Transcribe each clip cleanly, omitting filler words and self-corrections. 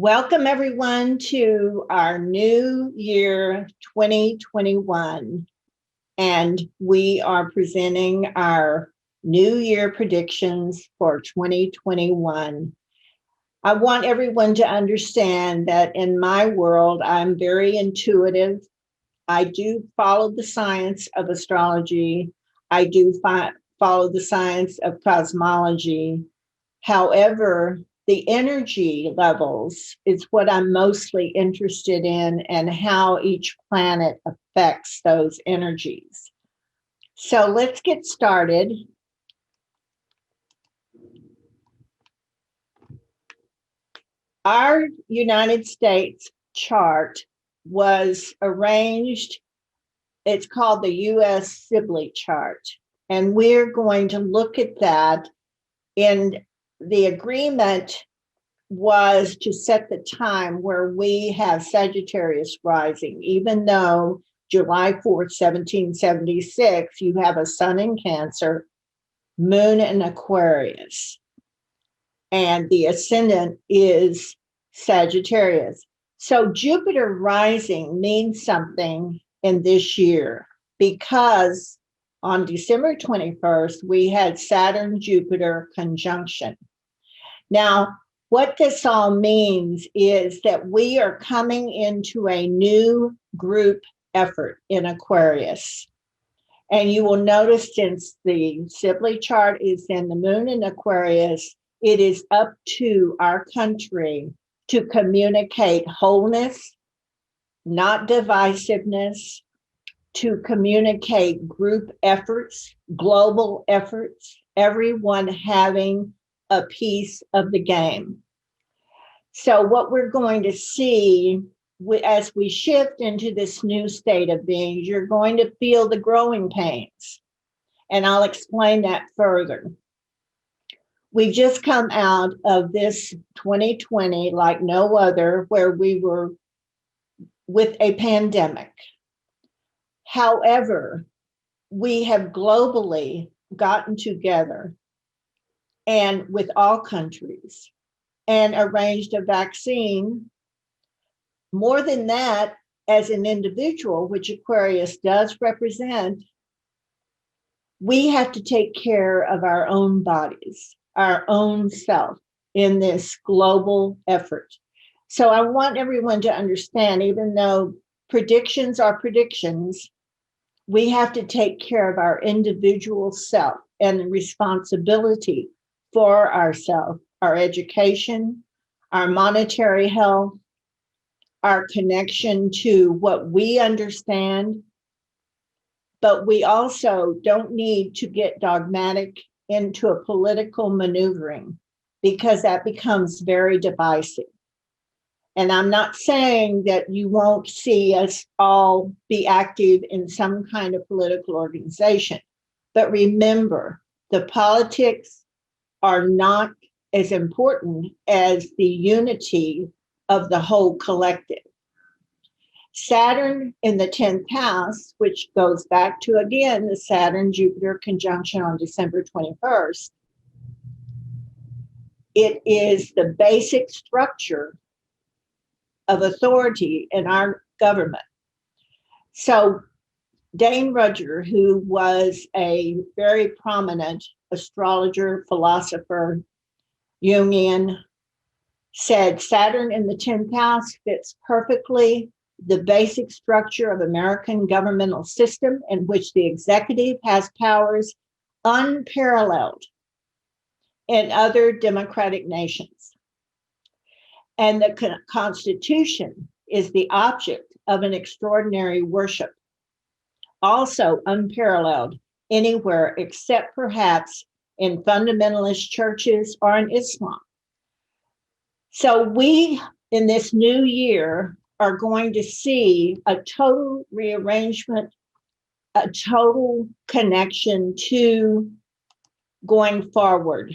Welcome everyone to our new year 2021. And we are presenting our new year predictions for 2021. I want everyone to understand that in my world, I'm very intuitive. I do follow the science of astrology. I do follow the science of cosmology. However, the energy levels is what I'm mostly interested in and how each planet affects those energies. So let's get started. Our United States chart was arranged, it's called the US Sibly chart, and we're going to look at that. In the agreement was to set the time where we have Sagittarius rising, even though July 4th, 1776, you have a sun in Cancer, moon in Aquarius, and the ascendant is Sagittarius. So Jupiter rising means something in this year because on December 21st, we had Saturn-Jupiter conjunction. Now, what this all means is that we are coming into a new group effort in Aquarius. And you will notice since the Sibly chart is in the moon in Aquarius, it is up to our country to communicate wholeness, not divisiveness, to communicate group efforts, global efforts, everyone having a piece of the game. So what we're going to see as we shift into this new state of being, you're going to feel the growing pains. And I'll explain that further. We just come out of this 2020 like no other, where we were with a pandemic. However, we have globally gotten together and with all countries and arranged a vaccine. More than that, as an individual, which Aquarius does represent, we have to take care of our own bodies, our own self in this global effort. So I want everyone to understand, even though predictions are predictions, we have to take care of our individual self and responsibility for ourselves, our education, our monetary health, our connection to what we understand. But we also don't need to get dogmatic into a political maneuvering because that becomes very divisive. And I'm not saying that you won't see us all be active in some kind of political organization, but remember, the politics are not as important as the unity of the whole collective. Saturn in the 10th house, which goes back to, again, the Saturn-Jupiter conjunction on December 21st, it is the basic structure of authority in our government. So Dane Rudger, who was a very prominent astrologer, philosopher, Jungian, said Saturn in the 10th house fits perfectly the basic structure of American governmental system in which the executive has powers unparalleled in other democratic nations. And the Constitution is the object of an extraordinary worship, also unparalleled anywhere except perhaps in fundamentalist churches or in Islam. So we, in this new year, are going to see a total rearrangement, a total connection to going forward.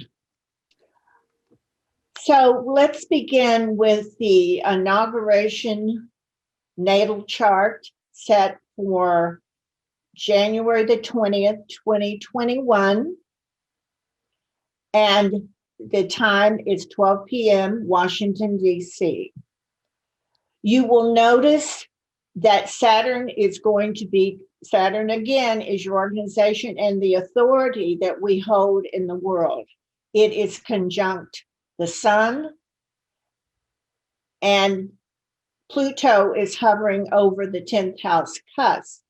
So let's begin with the inauguration natal chart set for January the 20th, 2021. And The time is 12 p.m. Washington, D.C. You will notice that Saturn again is your organization and the authority that we hold in the world. It is conjunct the sun, and Pluto is hovering over the 10th house cusp.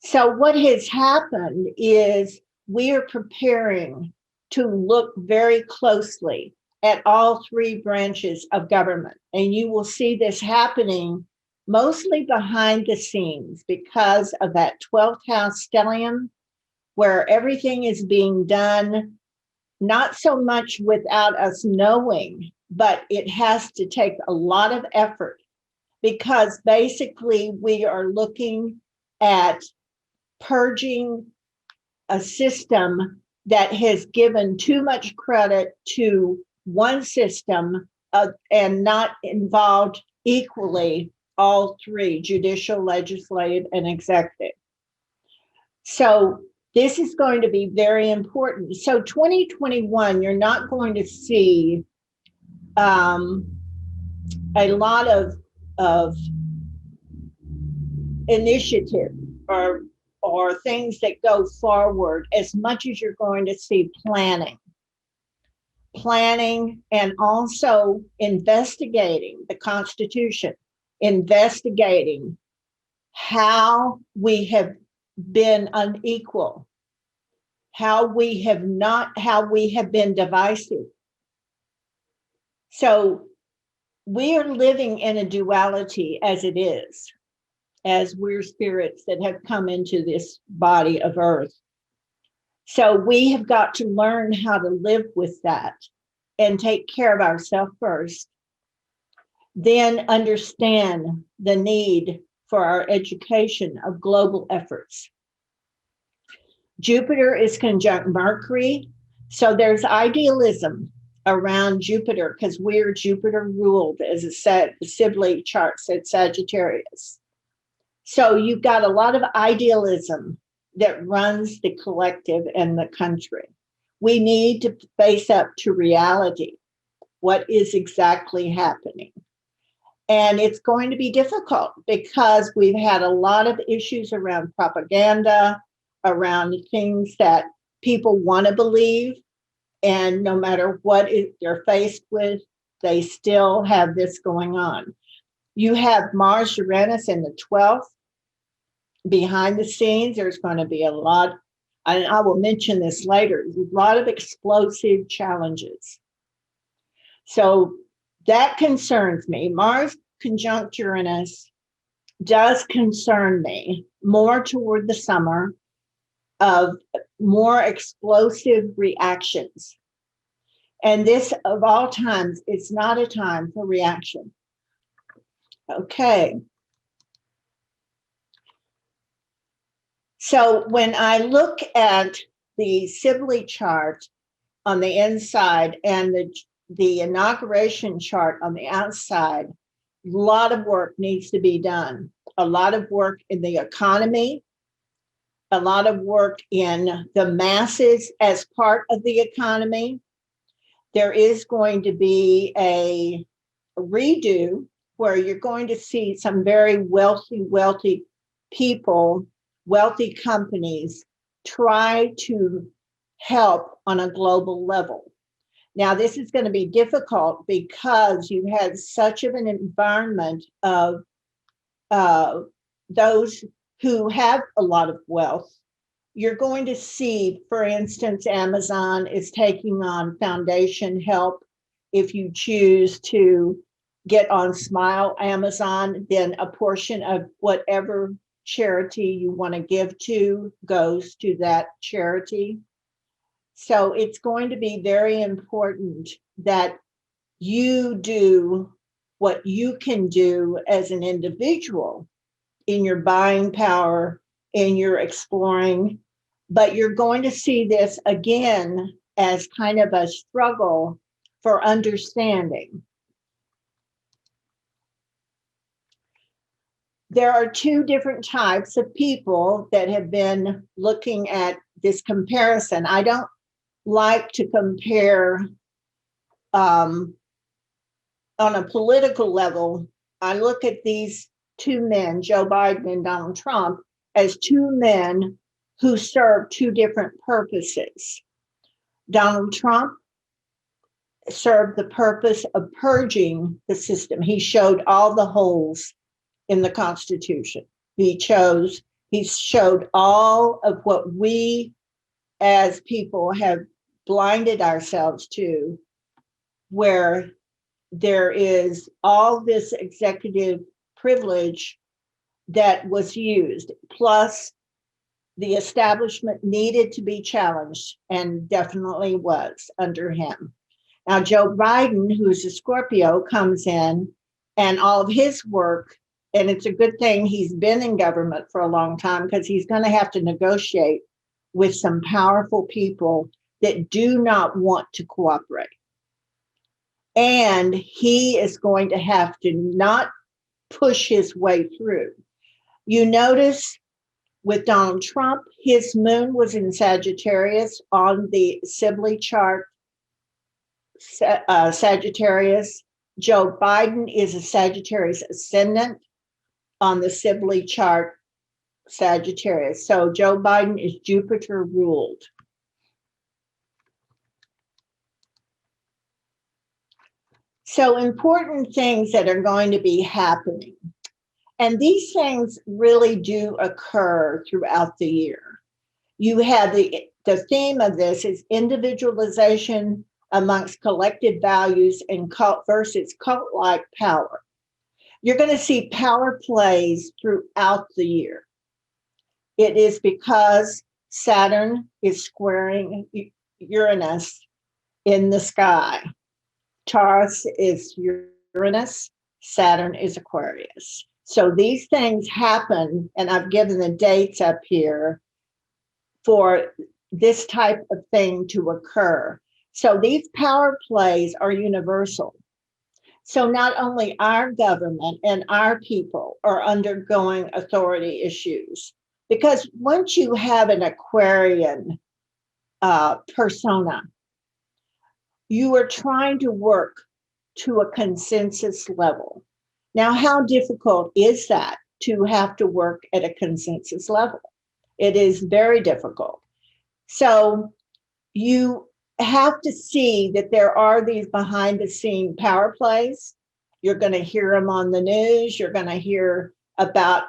So what has happened is we are preparing to look very closely at all three branches of government. And you will see this happening mostly behind the scenes because of that 12th house stellium, where everything is being done, not so much without us knowing, but it has to take a lot of effort, because basically we are looking at purging a system that has given too much credit to one system and not involved equally all three: judicial, legislative, and executive. So this is going to be very important. So 2021, you're not going to see a lot of initiative or things that go forward as much as you're going to see planning, and also investigating the Constitution, investigating how we have been unequal, how we have been divisive. So we are living in a duality as it is, as we're spirits that have come into this body of earth. So we have got to learn how to live with that and take care of ourselves first, then understand the need for our education of global efforts. Jupiter is conjunct Mercury, so there's idealism around Jupiter because we're Jupiter ruled, as it said, the Sibly chart said Sagittarius. So you've got a lot of idealism that runs the collective and the country. We need to face up to reality, what is exactly happening. And it's going to be difficult because we've had a lot of issues around propaganda, around things that people want to believe. And no matter what they're faced with, they still have this going on. You have Mars Uranus in the 12th. Behind the scenes, there's going to be a lot, and I will mention this later, a lot of explosive challenges. So that concerns me. Mars conjunct Uranus does concern me more toward the summer, of more explosive reactions. And this, of all times, it's not a time for reaction. Okay. So when I look at the Sibly chart on the inside and the inauguration chart on the outside, a lot of work needs to be done. A lot of work in the economy, a lot of work in the masses as part of the economy. There is going to be a redo where you're going to see some very wealthy people, wealthy companies try to help on a global level. Now, this is going to be difficult because you had such of an environment of those who have a lot of wealth. You're going to see, for instance, Amazon is taking on foundation help. If you choose to get on Smile Amazon, then a portion of whatever charity you want to give to goes to that charity. So it's going to be very important that you do what you can do as an individual in your buying power, in your exploring, but you're going to see this again as kind of a struggle for understanding. There are two different types of people that have been looking at this comparison. I don't like to compare on a political level, I look at these two men, Joe Biden and Donald Trump, as two men who serve two different purposes. Donald Trump served the purpose of purging the system. He showed all the holes in the Constitution. He showed all of what we as people have blinded ourselves to, where there is all this executive privilege that was used, plus the establishment needed to be challenged, and definitely was under him. Now, Joe Biden, who's a Scorpio, comes in, and all of his work, and it's a good thing he's been in government for a long time, because he's going to have to negotiate with some powerful people that do not want to cooperate. And he is going to have to not push his way through. You notice with Donald Trump, his moon was in Sagittarius on the Sibly chart, Sagittarius. Joe Biden is a Sagittarius ascendant on the Sibly chart, Sagittarius. So Joe Biden is Jupiter ruled. So important things that are going to be happening. And these things really do occur throughout the year. You have the theme of this is individualization amongst collective values and cult versus cult-like power. You're going to see power plays throughout the year. It is because Saturn is squaring Uranus in the sky. Taurus is Uranus, Saturn is Aquarius. So these things happen, and I've given the dates up here for this type of thing to occur. So these power plays are universal. So not only our government and our people are undergoing authority issues, because once you have an Aquarian persona, you are trying to work to a consensus level. Now, how difficult is that to have to work at a consensus level? It is very difficult. So you have to see that there are these behind the scene power plays. You're going to hear them on the news. You're going to hear about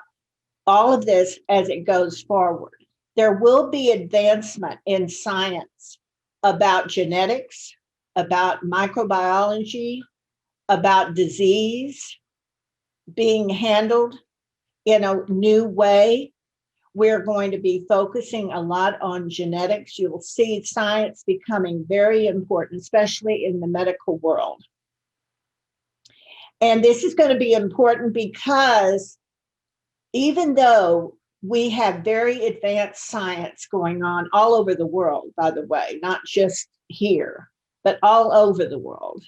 all of this as it goes forward. There will be advancement in science about genetics, about microbiology, about disease being handled in a new way. We're going to be focusing a lot on genetics. You'll see science becoming very important, especially in the medical world. And this is going to be important because even though we have very advanced science going on all over the world, by the way, not just here, but all over the world,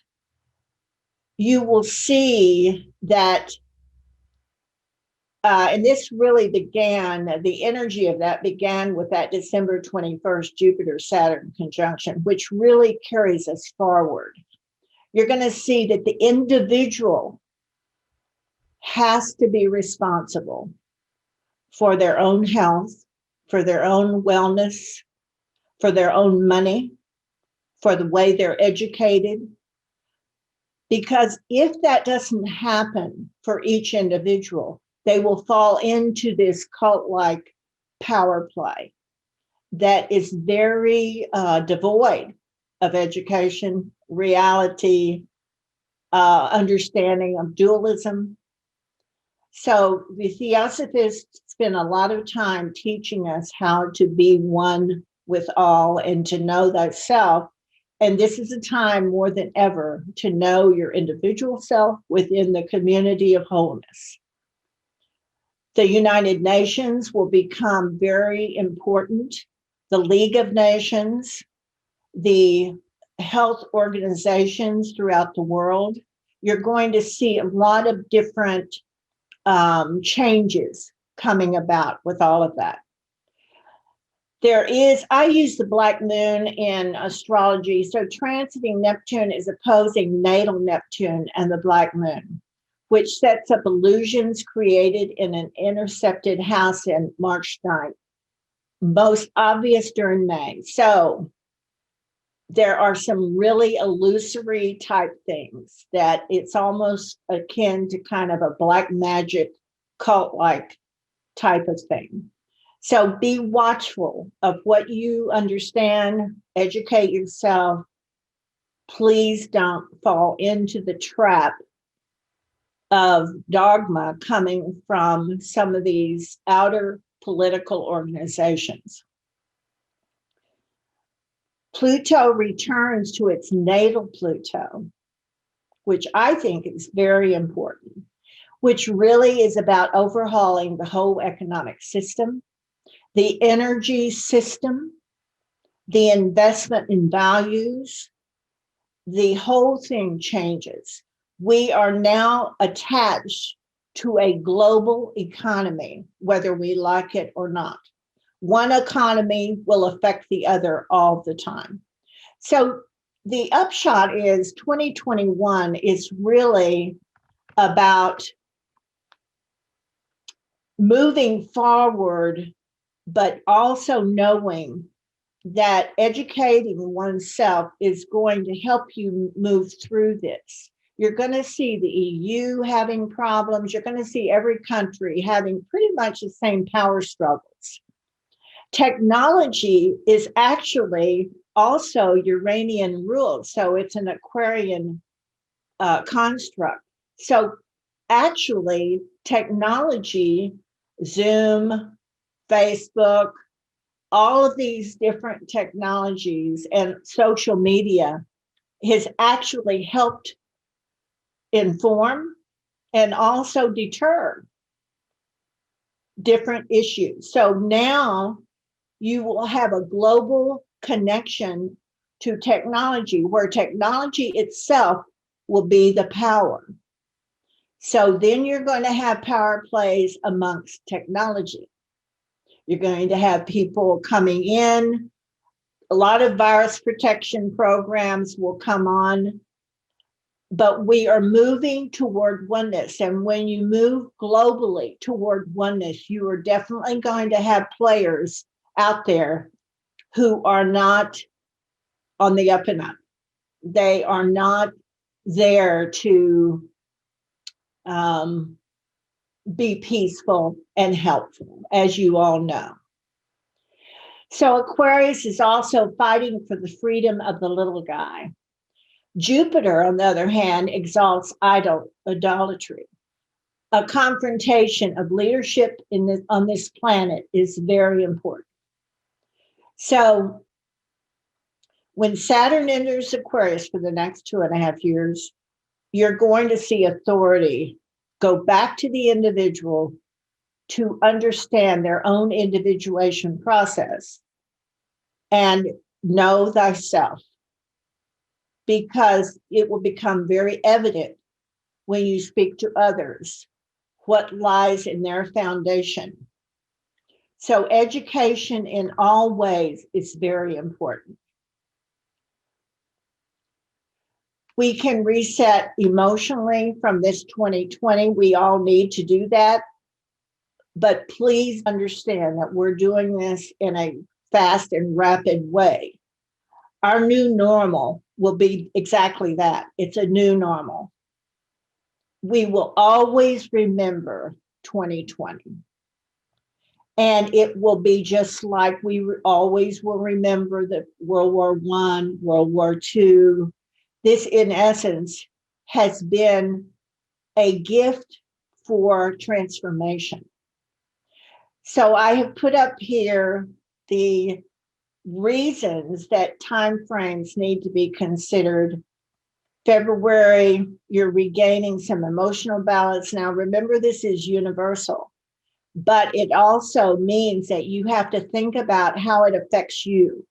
you will see that, and this really began, the energy of that began with that December 21st Jupiter-Saturn conjunction, which really carries us forward. You're going to see that the individual has to be responsible for their own health, for their own wellness, for their own money, for the way they're educated. Because if that doesn't happen for each individual, they will fall into this cult-like power play that is very devoid of education, reality, understanding of dualism. So the Theosophists spend a lot of time teaching us how to be one with all and to know thyself. And this is a time more than ever to know your individual self within the community of wholeness. The United Nations will become very important. The League of Nations, the health organizations throughout the world. You're going to see a lot of different changes coming about with all of that. I use the black moon in astrology. So transiting Neptune is opposing natal Neptune and the black moon, which sets up illusions created in an intercepted house in March 9th, most obvious during May. So there are some really illusory type things that it's almost akin to kind of a black magic cult-like type of thing. So be watchful of what you understand, educate yourself. Please don't fall into the trap of dogma coming from some of these outer political organizations. Pluto returns to its natal Pluto, which I think is very important, which really is about overhauling the whole economic system, the energy system, the investment in values. The whole thing changes. We are now attached to a global economy, whether we like it or not. One economy will affect the other all the time. So the upshot is 2021 is really about moving forward, but also knowing that educating oneself is going to help you move through this. You're going to see the EU having problems. You're going to see every country having pretty much the same power struggles. Technology is actually also Uranian ruled, so it's an Aquarian construct. So actually, technology, Zoom, Facebook, all of these different technologies and social media has actually helped inform and also deter different issues. So now you will have a global connection to technology where technology itself will be the power. So then you're going to have power plays amongst technology. You're going to have people coming in. A lot of virus protection programs will come on, but we are moving toward oneness. And when you move globally toward oneness, you are definitely going to have players out there who are not on the up and up. They are not there to be peaceful and helpful, as you all know. So Aquarius is also fighting for the freedom of the little guy. Jupiter, on the other hand, exalts idolatry. A confrontation of leadership on this planet is very important. So when Saturn enters Aquarius for the next 2.5 years, you're going to see authority go back to the individual to understand their own individuation process and know thyself, because it will become very evident when you speak to others what lies in their foundation. So education in all ways is very important. We can reset emotionally from this 2020. We all need to do that. But please understand that we're doing this in a fast and rapid way. Our new normal will be exactly that. It's a new normal. We will always remember 2020. And it will be just like we always will remember the World War I, World War II. This, in essence, has been a gift for transformation. So I have put up here the reasons that timeframes need to be considered. February, you're regaining some emotional balance. Now, remember, this is universal, but it also means that you have to think about how it affects you.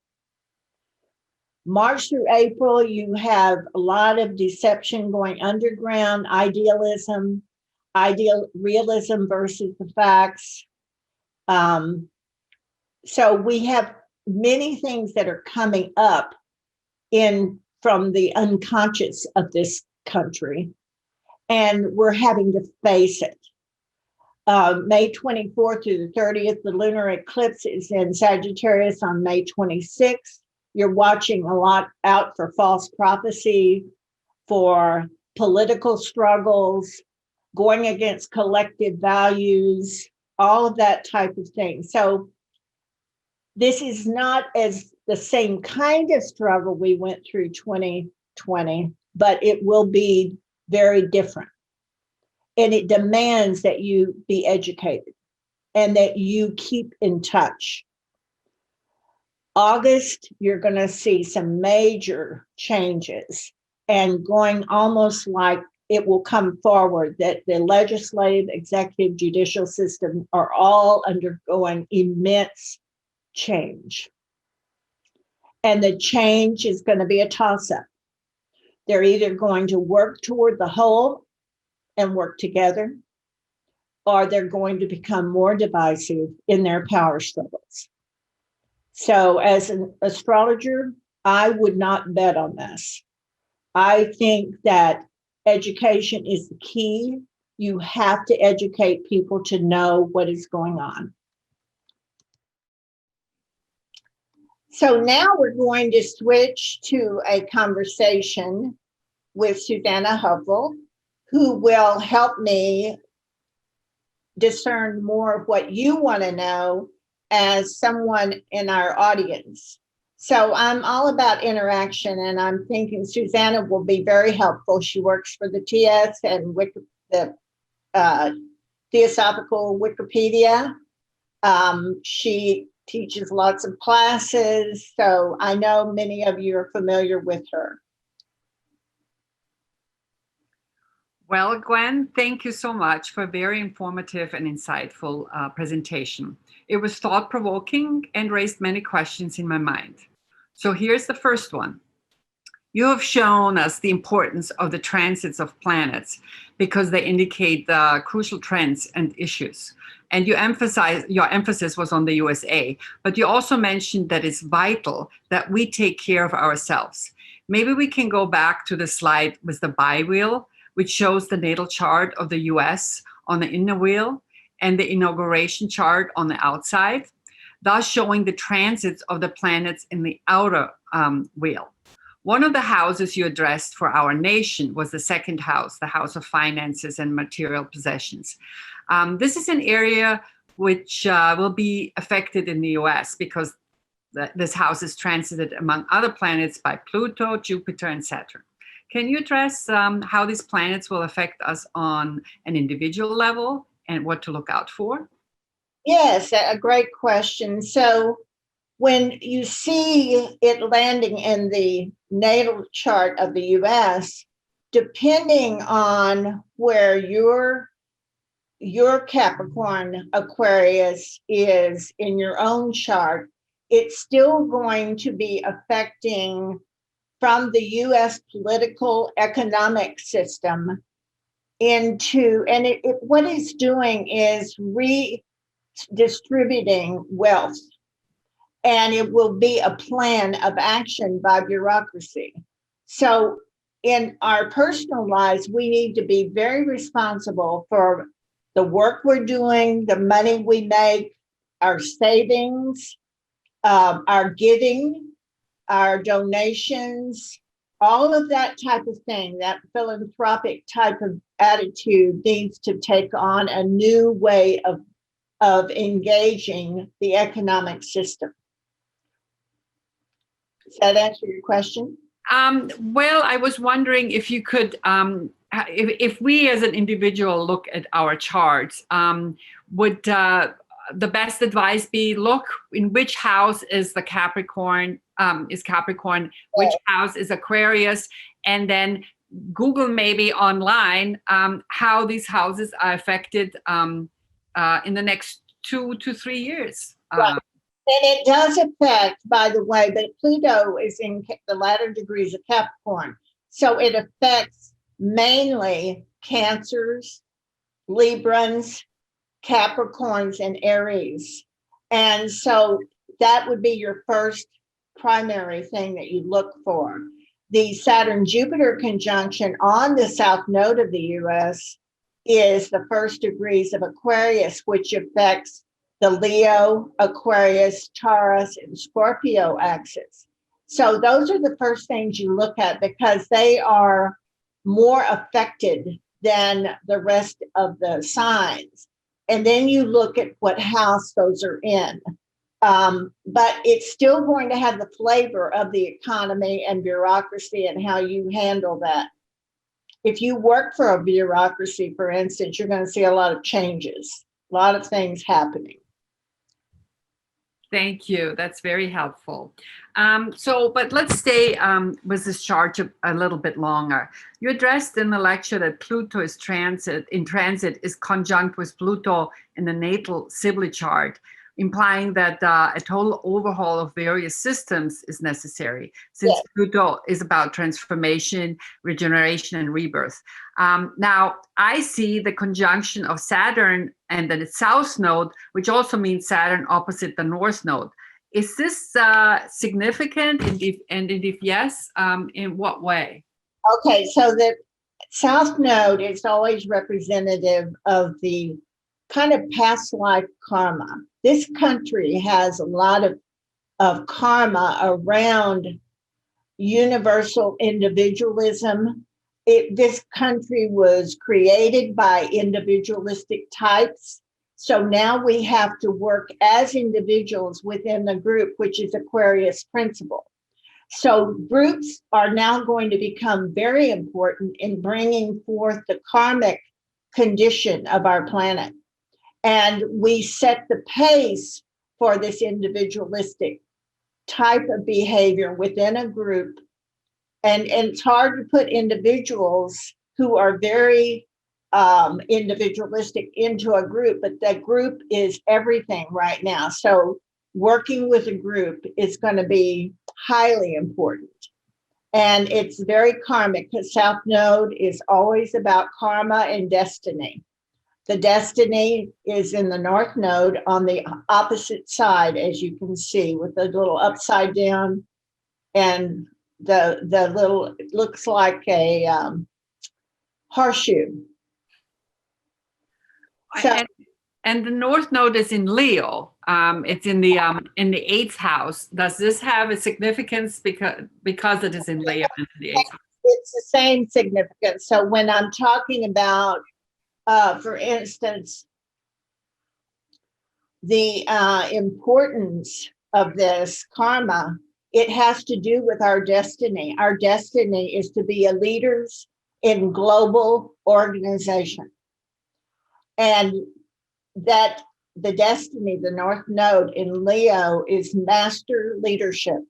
March through April, you have a lot of deception going underground, idealism, realism versus the facts. So we have many things that are coming up in from the unconscious of this country, and we're having to face it. May 24th through the 30th, the lunar eclipse is in Sagittarius on May 26th. You're watching a lot out for false prophecy, for political struggles, going against collective values, all of that type of thing. So this is not as the same kind of struggle we went through 2020, but it will be very different. And it demands that you be educated and that you keep in touch. August, you're going to see some major changes and going almost like it will come forward that the legislative, executive, judicial system are all undergoing immense change. And the change is going to be a toss-up. They're either going to work toward the whole and work together, or they're going to become more divisive in their power struggles. So as an astrologer, I would not bet on this. I think that education is the key. You have to educate people to know what is going on. So now we're going to switch to a conversation with Susanna Huffel, who will help me discern more of what you want to know as someone in our audience. So I'm all about interaction, and I'm thinking Susanna will be very helpful. She works for the TS and the Theosophical Wikipedia. She teaches lots of classes, so I know many of you are familiar with her. Well, Gwen, thank you so much for a very informative and insightful presentation. It was thought-provoking and raised many questions in my mind. So here's the first one. You have shown us the importance of the transits of planets because they indicate the crucial trends and issues. And your emphasis was on the USA, but you also mentioned that it's vital that we take care of ourselves. Maybe we can go back to the slide with the bi-wheel, which shows the natal chart of the US on the inner wheel and the inauguration chart on the outside, thus showing the transits of the planets in the outer wheel. One of the houses you addressed for our nation was the second house, the house of finances and material possessions. This is an area which will be affected in the US because this house is transited among other planets by Pluto, Jupiter, and Saturn. Can you address how these planets will affect us on an individual level and what to look out for? Yes, a great question. So when you see it landing in the natal chart of the US, depending on where your Capricorn Aquarius is in your own chart, it's still going to be affecting from the US political economic system into, and what it's doing is redistributing wealth. And it will be a plan of action by bureaucracy. So in our personal lives, we need to be very responsible for the work we're doing, the money we make, our savings, our giving, our donations, all of that type of thing, that philanthropic type of attitude needs to take on a new way of engaging the economic system. Does that answer your question? Well, I was wondering if you could, if we as an individual look at our charts, would the best advice be look in which house is the Capricorn, which house is Aquarius, and then Google maybe online how these houses are affected in the next 2 to 3 years. Right. And it does affect, by the way, but Pluto is in the latter degrees of Capricorn. So it affects mainly Cancers, Librans, Capricorns, and Aries. And so that would be your first primary thing that you look for. The Saturn-Jupiter conjunction on the south node of the US is the first degrees of Aquarius, which affects the Leo, Aquarius, Taurus, and Scorpio axis. So those are the first things you look at because they are more affected than the rest of the signs. And then you look at what house those are in. But it's still going to have the flavor of the economy and bureaucracy and how you handle that. If you work for a bureaucracy, for instance, you're going to see a lot of changes, a lot of things happening. Thank you. That's very helpful. But let's stay with this chart a little bit longer. You addressed in the lecture that Pluto is in transit is conjunct with Pluto in the natal Sibly chart, implying that a total overhaul of various systems is necessary, since yes. Pluto is about transformation, regeneration, and rebirth. Now, I see the conjunction of Saturn and then its south node, which also means Saturn opposite the north node. Is this significant? And if yes, in what way? Okay, so the south node is always representative of the kind of past life karma. This country has a lot of karma around universal individualism. This country was created by individualistic types. So now we have to work as individuals within the group, which is Aquarius principle. So groups are now going to become very important in bringing forth the karmic condition of our planet. And we set the pace for this individualistic type of behavior within a group. And it's hard to put individuals who are very individualistic into a group, but that group is everything right now. So working with a group is going to be highly important. And it's very karmic because South Node is always about karma and destiny. The destiny is in the North Node on the opposite side, as you can see, with the little upside down and the little, it looks like a horseshoe. So, and the North Node is in Leo. It's in the 8th house. Does this have a significance because it is in Leo in the 8th house? It's the same significance. So when I'm talking about, for instance, the importance of this karma, it has to do with our destiny. Our destiny is to be a leaders in global organization. And that the destiny, the North Node in Leo, is master leadership.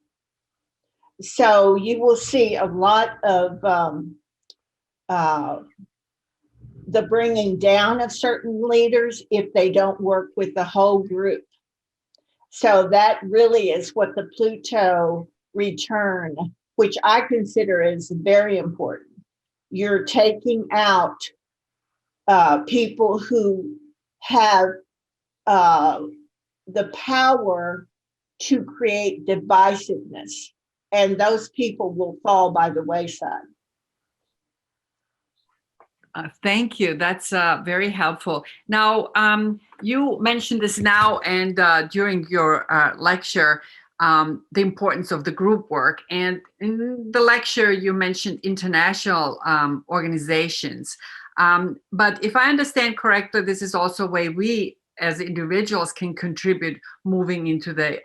So you will see a lot of the bringing down of certain leaders if they don't work with the whole group. So that really is what the Pluto return, which I consider is very important. You're taking out people who have the power to create divisiveness, and those people will fall by the wayside. Thank you. That's very helpful. Now, you mentioned this now and during your lecture, the importance of the group work. And in the lecture, you mentioned international organizations. But if I understand correctly, this is also a way we as individuals can contribute moving into the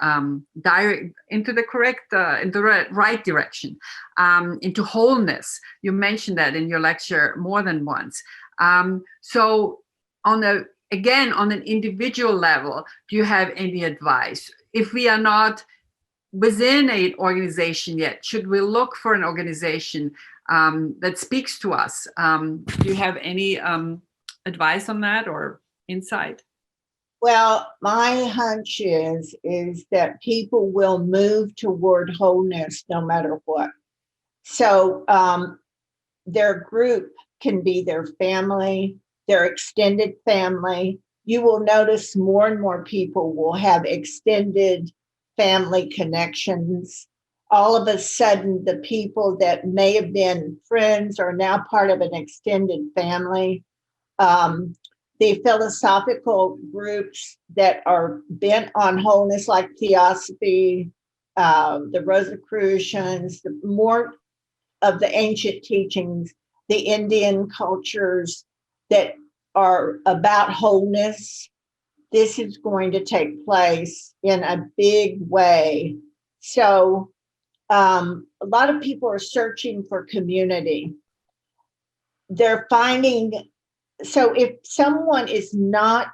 right direction, into wholeness. You mentioned that in your lecture more than once. So on an individual level, do you have any advice? If we are not within an organization yet, should we look for an organization that speaks to us? Do you have any advice on that or insight? Well, my hunch is that people will move toward wholeness no matter what. So their group can be their family, their extended family. You will notice more and more people will have extended family connections. All of a sudden, the people that may have been friends are now part of an extended family. The philosophical groups that are bent on wholeness, like Theosophy, the Rosicrucians, the more of the ancient teachings, the Indian cultures that are about wholeness, this is going to take place in a big way. So a lot of people are searching for community. They're finding, so if someone is not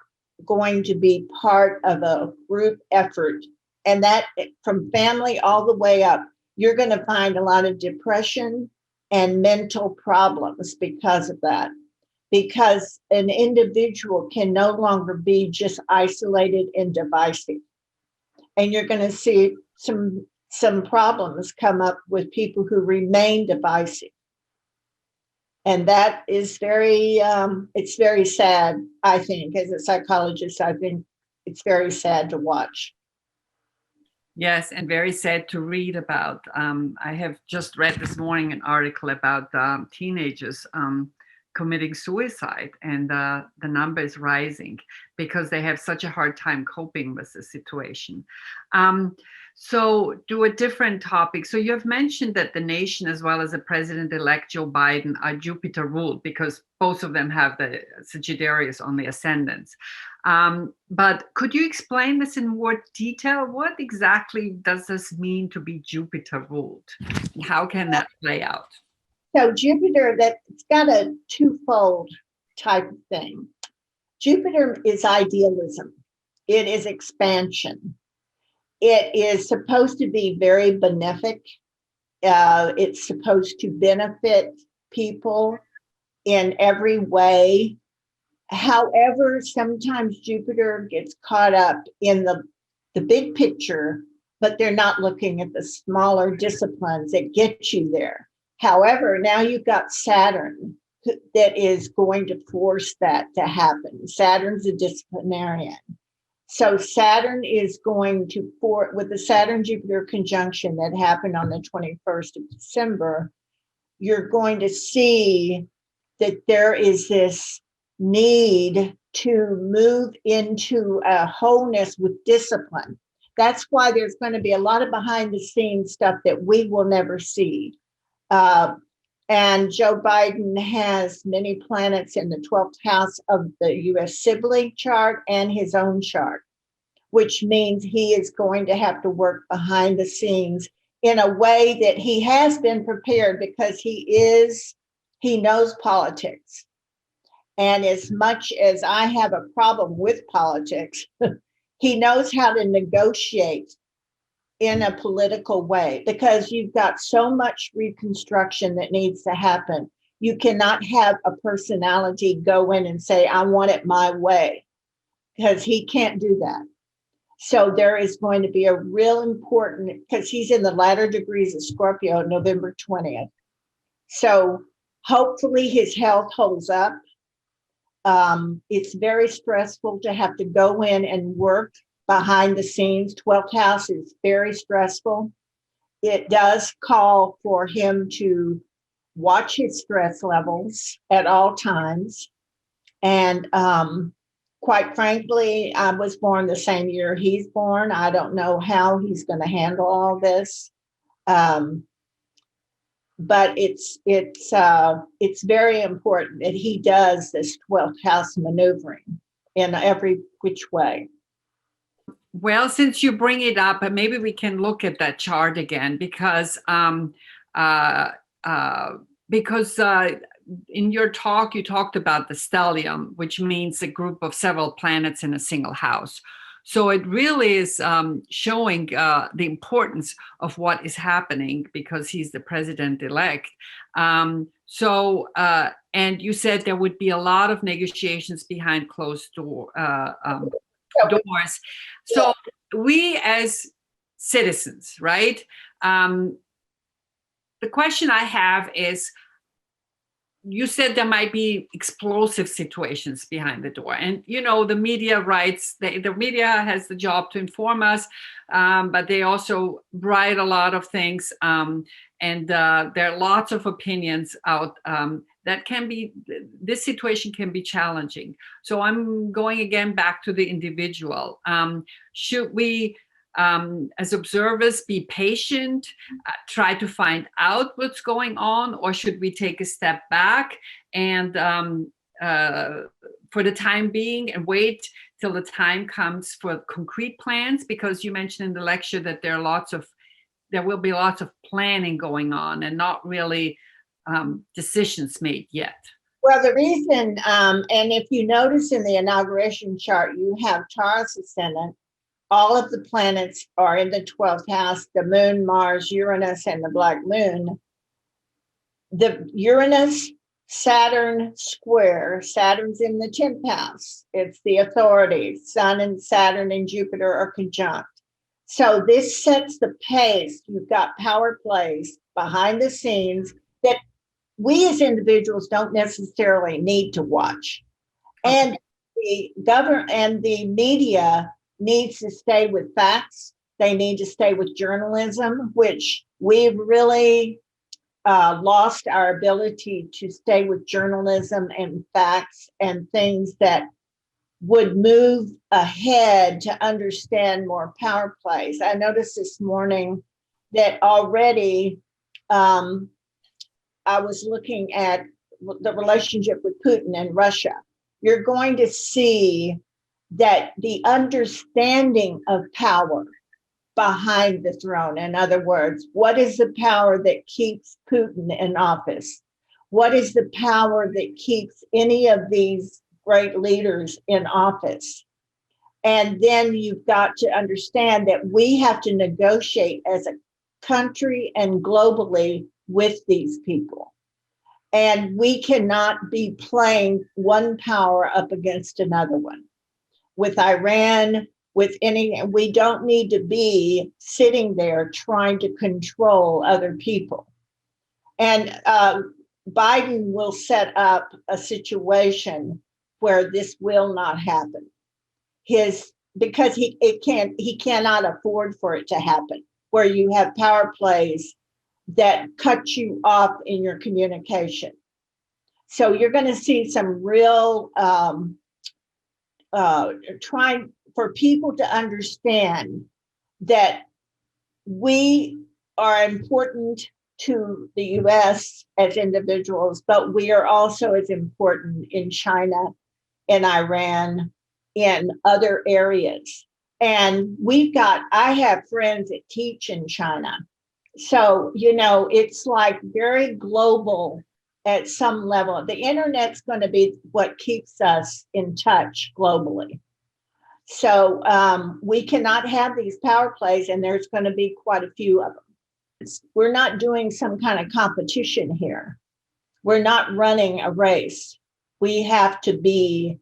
going to be part of a group effort, and that from family all the way up, you're going to find a lot of depression and mental problems because of that. Because an individual can no longer be just isolated and divisive. And you're going to see some problems come up with people who remain divisive. And that is it's very sad, I think. As a psychologist, I think it's very sad to watch. Yes, and very sad to read about. I have just read this morning an article about teenagers committing suicide, and the number is rising because they have such a hard time coping with the situation. So do a different topic. So you have mentioned that the nation, as well as the president-elect Joe Biden, are Jupiter ruled because both of them have the Sagittarius on the ascendants. But could you explain this in more detail? What exactly does this mean to be Jupiter ruled? And how can that play out? So Jupiter, it's got a twofold type of thing. Jupiter is idealism. It is expansion. It is supposed to be very benefic. It's supposed to benefit people in every way. However, sometimes Jupiter gets caught up in the big picture, but they're not looking at the smaller disciplines that get you there. However, now you've got Saturn that is going to force that to happen. Saturn's a disciplinarian. So Saturn is going to, with the Saturn-Jupiter conjunction that happened on the 21st of December, you're going to see that there is this need to move into a wholeness with discipline. That's why there's going to be a lot of behind the scenes stuff that we will never see. And Joe Biden has many planets in the 12th house of the US Sibly chart and his own chart, which means he is going to have to work behind the scenes in a way that he has been prepared, because he knows politics. And as much as I have a problem with politics, he knows how to negotiate in a political way, because you've got so much reconstruction that needs to happen. You cannot have a personality go in and say, I want it my way, because he can't do that. So there is going to be a real important, because he's in the latter degrees of Scorpio, November 20th. So hopefully his health holds up. It's very stressful to have to go in and work behind the scenes. 12th house is very stressful. It does call for him to watch his stress levels at all times. And quite frankly, I was born the same year he's born. I don't know how he's going to handle all this. But it's very important that he does this 12th house maneuvering in every which way. Well, since you bring it up, maybe we can look at that chart again, because in your talk you talked about the stellium, which means a group of several planets in a single house. So it really is showing the importance of what is happening, because he's the president-elect. And you said there would be a lot of negotiations behind closed doors. So we as citizens, right? The question I have is, you said there might be explosive situations behind the door, and the media writes. The media has the job to inform us, but they also write a lot of things, and there are lots of opinions out. That can be, this situation can be challenging. So I'm going again back to the individual. Should we, as observers, be patient, try to find out what's going on, or should we take a step back and for the time being and wait till the time comes for concrete plans? Because you mentioned in the lecture that there will be lots of planning going on and not really decisions made yet. Well, the reason, and if you notice in the inauguration chart, you have Taurus ascendant. All of the planets are in the 12th house, the moon, Mars, Uranus, and the black moon. The Uranus Saturn square, Saturn's in the 10th house. It's the authority. Sun and Saturn and Jupiter are conjunct. So this sets the pace. You've got power plays behind the scenes that we as individuals don't necessarily need to watch. And the media needs to stay with facts. They need to stay with journalism, which we've really lost our ability to stay with journalism and facts and things that would move ahead to understand more power plays. I noticed this morning that already I was looking at the relationship with Putin and Russia. You're going to see that the understanding of power behind the throne, in other words, what is the power that keeps Putin in office? What is the power that keeps any of these great leaders in office? And then you've got to understand that we have to negotiate as a country and globally with these people. And we cannot be playing one power up against another one. With Iran, we don't need to be sitting there trying to control other people. And Biden will set up a situation where this will not happen. Because he cannot afford for it to happen, where you have power plays that cut you off in your communication. So you're going to see some real trying for people to understand that we are important to the US as individuals, but we are also as important in China, in Iran, in other areas. And I have friends that teach in China. So, it's like very global at some level. The internet's going to be what keeps us in touch globally. So we cannot have these power plays, and there's going to be quite a few of them. We're not doing some kind of competition here. We're not running a race. We have to be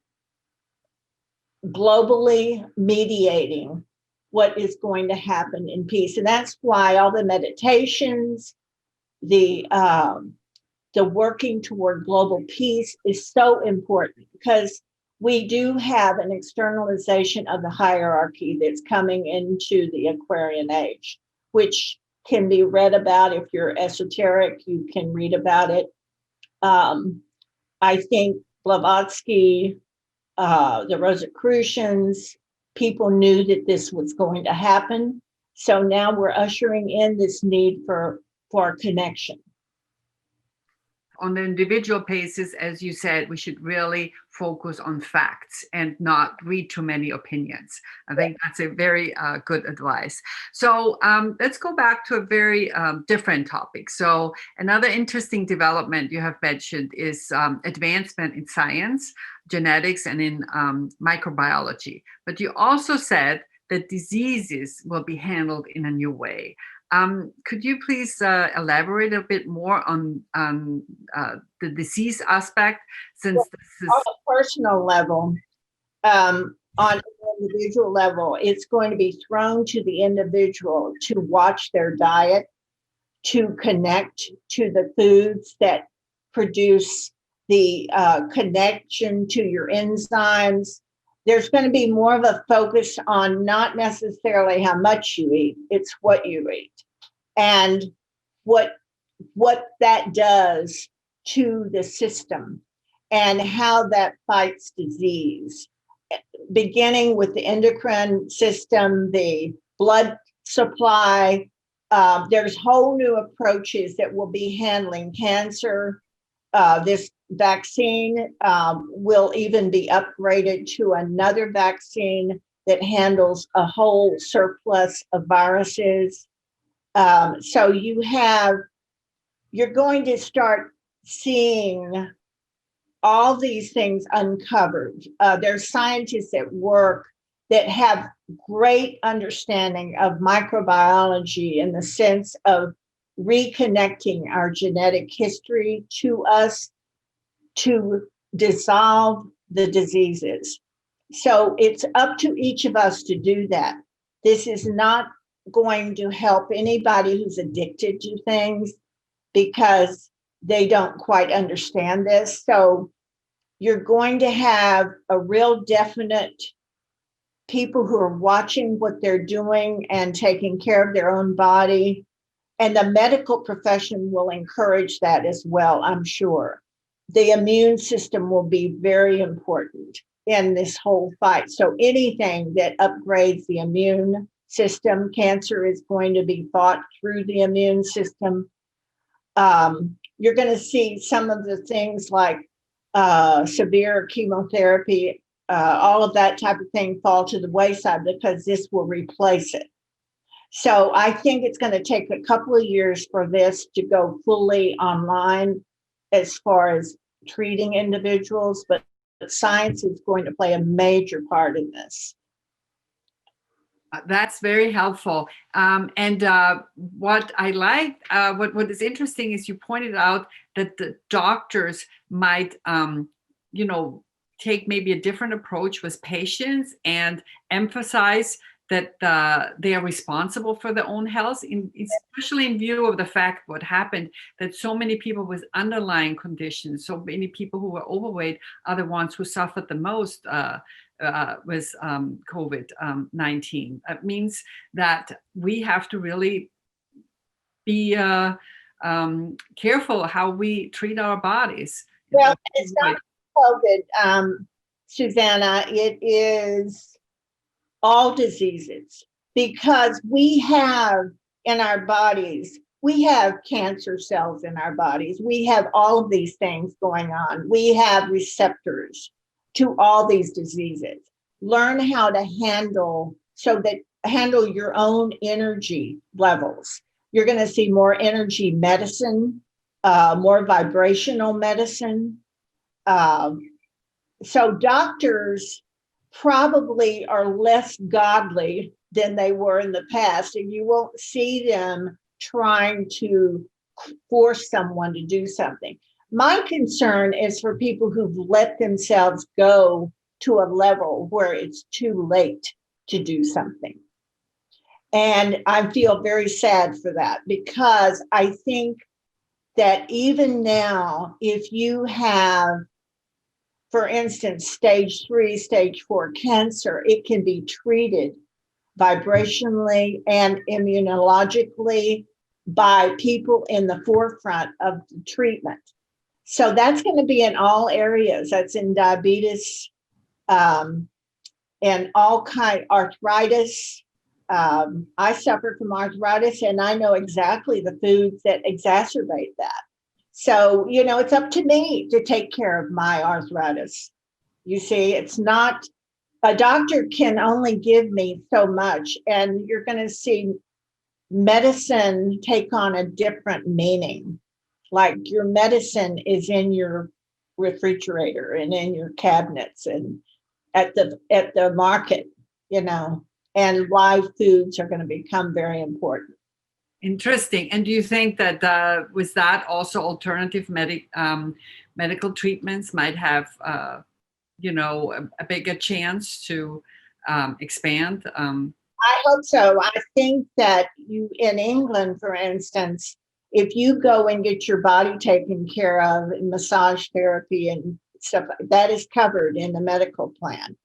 globally mediating what is going to happen in peace. And that's why all the meditations, the working toward global peace is so important, because we do have an externalization of the hierarchy that's coming into the Aquarian age, which can be read about. If you're esoteric, you can read about it. I think Blavatsky, the Rosicrucians, people knew that this was going to happen. So now we're ushering in this need for connection. On the individual basis, as you said, we should really focus on facts and not read too many opinions. I think that's a very good advice. So let's go back to a very different topic. So another interesting development you have mentioned is advancement in science, genetics, and in microbiology. But you also said that diseases will be handled in a new way. Could you please elaborate a bit more on the disease aspect, since this is on a personal level, on an individual level, it's going to be thrown to the individual to watch their diet, to connect to the foods that produce the connection to your enzymes. There's going to be more of a focus on not necessarily how much you eat, it's what you eat and what that does to the system and how that fights disease, beginning with the endocrine system, the blood supply. There's whole new approaches that will be handling cancer. This vaccine will even be upgraded to another vaccine that handles a whole surplus of viruses. So you're going to start seeing all these things uncovered. There's scientists at work that have great understanding of microbiology in the sense of reconnecting our genetic history to us to dissolve the diseases. So it's up to each of us to do that. This is not going to help anybody who's addicted to things because they don't quite understand this. So you're going to have a real definite people who are watching what they're doing and taking care of their own body. And the medical profession will encourage that as well, I'm sure. The immune system will be very important in this whole fight. So anything that upgrades the immune system, cancer is going to be fought through the immune system. You're going to see some of the things like severe chemotherapy, all of that type of thing fall to the wayside because this will replace it. So I think it's going to take a couple of years for this to go fully online as far as treating individuals, but science is going to play a major part in this. That's very helpful. And what I like, what is interesting is you pointed out that the doctors might, take maybe a different approach with patients and emphasize that they are responsible for their own health, especially in view of the fact what happened, that so many people with underlying conditions, so many people who were overweight are the ones who suffered the most with COVID-19. It means that we have to really be careful how we treat our bodies. Well, it's not COVID, Susanna, it is all diseases, because we have in our bodies, we have cancer cells in our bodies. We have all of these things going on. We have receptors to all these diseases. Learn how to handle your own energy levels. You're going to see more energy medicine, more vibrational medicine. So doctors probably are less godly than they were in the past, and you won't see them trying to force someone to do something. My concern is for people who've let themselves go to a level where it's too late to do something. And I feel very sad for that, because I think that even now, if you have, for instance, stage 3, stage 4 cancer, it can be treated vibrationally and immunologically by people in the forefront of the treatment. So that's going to be in all areas. That's in diabetes and all kind arthritis. I suffer from arthritis, and I know exactly the foods that exacerbate that. So, it's up to me to take care of my arthritis. You see, it's not, a doctor can only give me so much, and you're going to see medicine take on a different meaning. Like your medicine is in your refrigerator and in your cabinets and at the market, and live foods are going to become very important. Interesting. And do you think that with that also alternative medical treatments might have, a bigger chance to expand? I hope so. I think that in England, for instance, if you go and get your body taken care of and massage therapy and stuff, that is covered in the medical plan.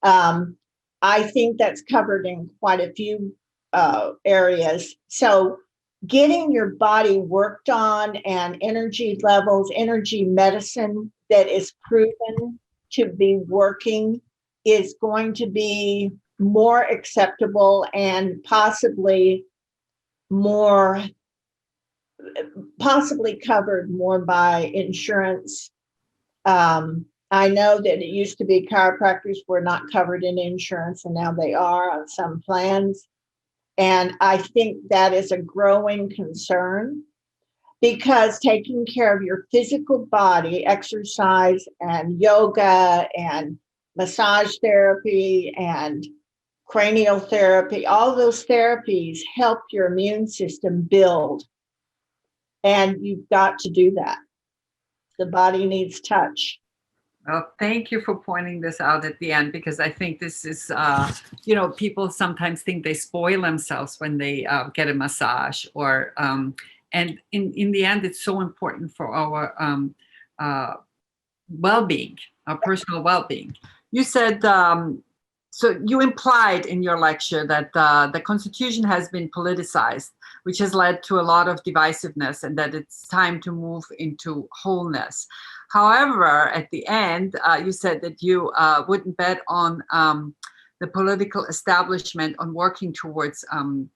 I think that's covered in quite a few areas. So getting your body worked on and energy levels, energy medicine that is proven to be working is going to be more acceptable and possibly covered more by insurance. I know that it used to be chiropractors were not covered in insurance, and now they are on some plans. And I think that is a growing concern, because taking care of your physical body, exercise and yoga and massage therapy and cranial therapy, all those therapies help your immune system build. And you've got to do that. The body needs touch. Well, thank you for pointing this out at the end, because I think this is, people sometimes think they spoil themselves when they get a massage, or and in the end, it's so important for our well-being, our personal well-being. You said, so you implied in your lecture that the Constitution has been politicized, which has led to a lot of divisiveness, and that it's time to move into wholeness. However, at the end, you said that you wouldn't bet on the political establishment on working towards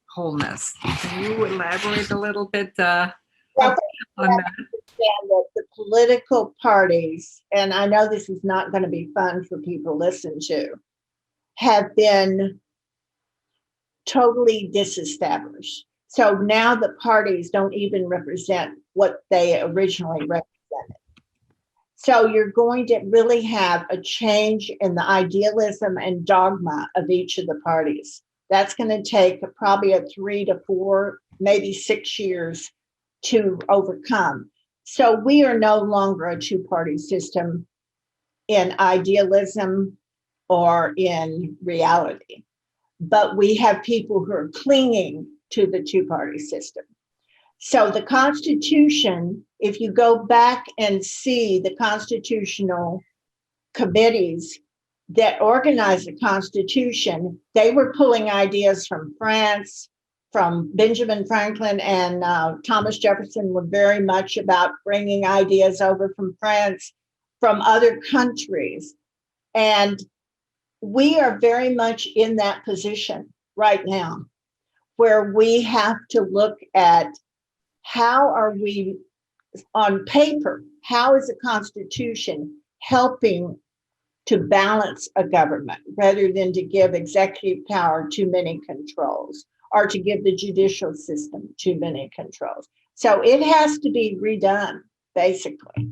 wholeness. Can you elaborate a little bit on that? That the political parties, and I know this is not going to be fun for people to listen to, have been totally disestablished. So now the parties don't even represent what they originally represented. So you're going to really have a change in the idealism and dogma of each of the parties. That's going to take probably a 3 to 4, maybe 6 years to overcome. So we are no longer a two-party system in idealism or in reality, but we have people who are clinging to the two-party system. So the Constitution, if you go back and see the constitutional committees that organized the Constitution, they were pulling ideas from France, from Benjamin Franklin and Thomas Jefferson were very much about bringing ideas over from France, from other countries. And we are very much in that position right now, where we have to look at how are we, on paper, how is the Constitution helping to balance a government rather than to give executive power too many controls, or to give the judicial system too many controls. So it has to be redone, basically.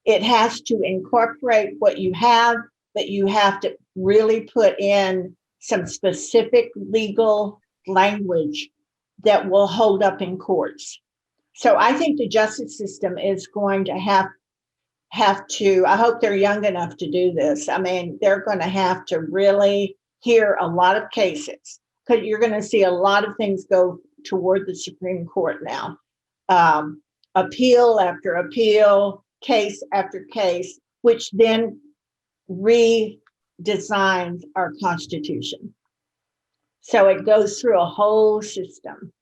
It has to incorporate what you have, but you have to really put in some specific legal language that will hold up in courts. So I think the justice system is going to have to, I hope they're young enough to do this. I mean, they're going to have to really hear a lot of cases, because you're going to see a lot of things go toward the Supreme Court now. Appeal after appeal, case after case, which then redesigns our Constitution. So it goes through a whole system.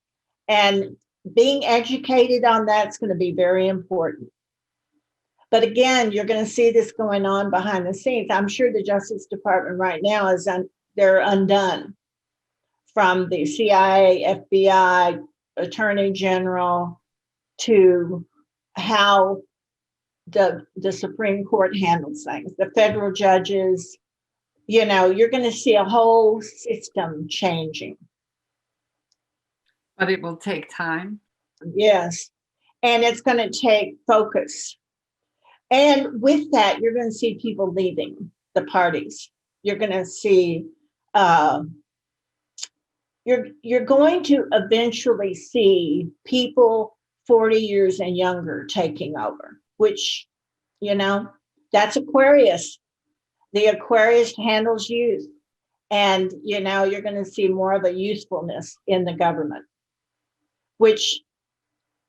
And being educated on that's going to be very important. But again, you're going to see this going on behind the scenes. I'm sure the Justice Department right now is they're undone, from the CIA, FBI, Attorney General, to how the Supreme Court handles things, the federal judges. You're going to see a whole system changing. But it will take time. Yes. And it's going to take focus. And with that, you're going to see people leaving the parties. You're going to see, you're going to eventually see people 40 years and younger taking over, which, that's Aquarius. The Aquarius handles youth. And, you're going to see more of a usefulness in the government, which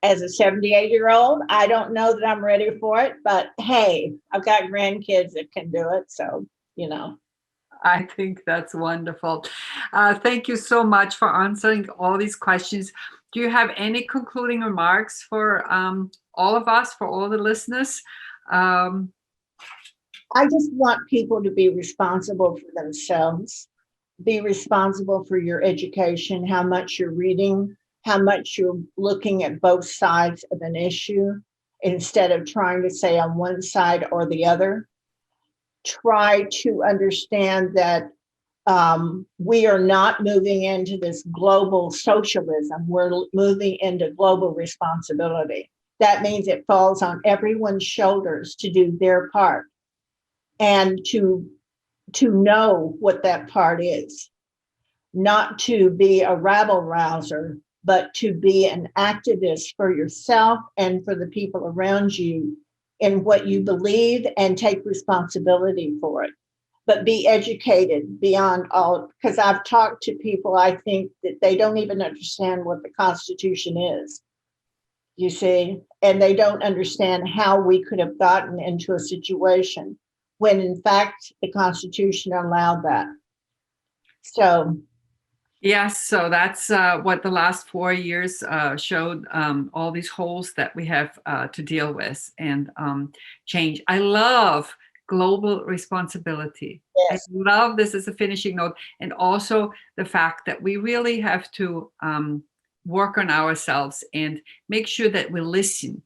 As a 78-year-old, I don't know that I'm ready for it, but hey, I've got grandkids that can do it. So, you know. I think that's wonderful. Thank you so much for answering all these questions. Do you have any concluding remarks for all of us, for all the listeners? I just want people to be responsible for themselves, be responsible for your education, how much you're reading, how much you're looking at both sides of an issue instead of trying to say on one side or the other. Try to understand that we are not moving into this global socialism. We're moving into global responsibility. That means it falls on everyone's shoulders to do their part and to know what that part is, not to be a rabble rouser, but to be an activist for yourself and for the people around you in what you believe and take responsibility for it. But be educated beyond all, because I've talked to people, I think that they don't even understand what the Constitution is, you see, and they don't understand how we could have gotten into a situation when in fact the Constitution allowed that. So yes, so that's what the last 4 years showed, all these holes that we have to deal with and change. I love global responsibility. yes, I love this as a finishing note, and also the fact that we really have to work on ourselves and make sure that we listen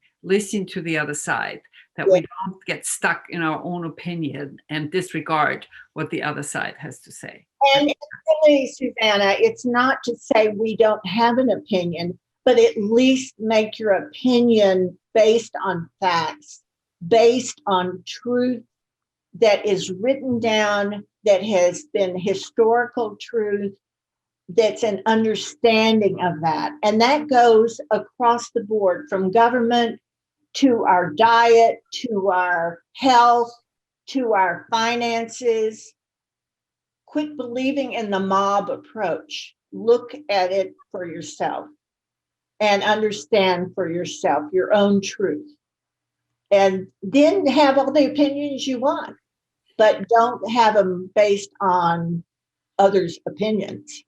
to the other side, that yes. we don't get stuck in our own opinion and disregard what the other side has to say. And really, Susanna, it's not to say we don't have an opinion, but at least make your opinion based on facts, based on truth that is written down, that has been historical truth, that's an understanding of that. And that goes across the board from government to our diet, to our health, to our finances. Quit believing in the mob approach. Look at it for yourself and understand for yourself your own truth. And then have all the opinions you want, but don't have them based on others' opinions.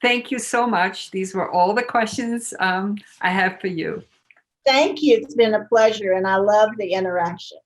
Thank you so much. These were all the questions I have for you. Thank you. It's been a pleasure, and I love the interaction.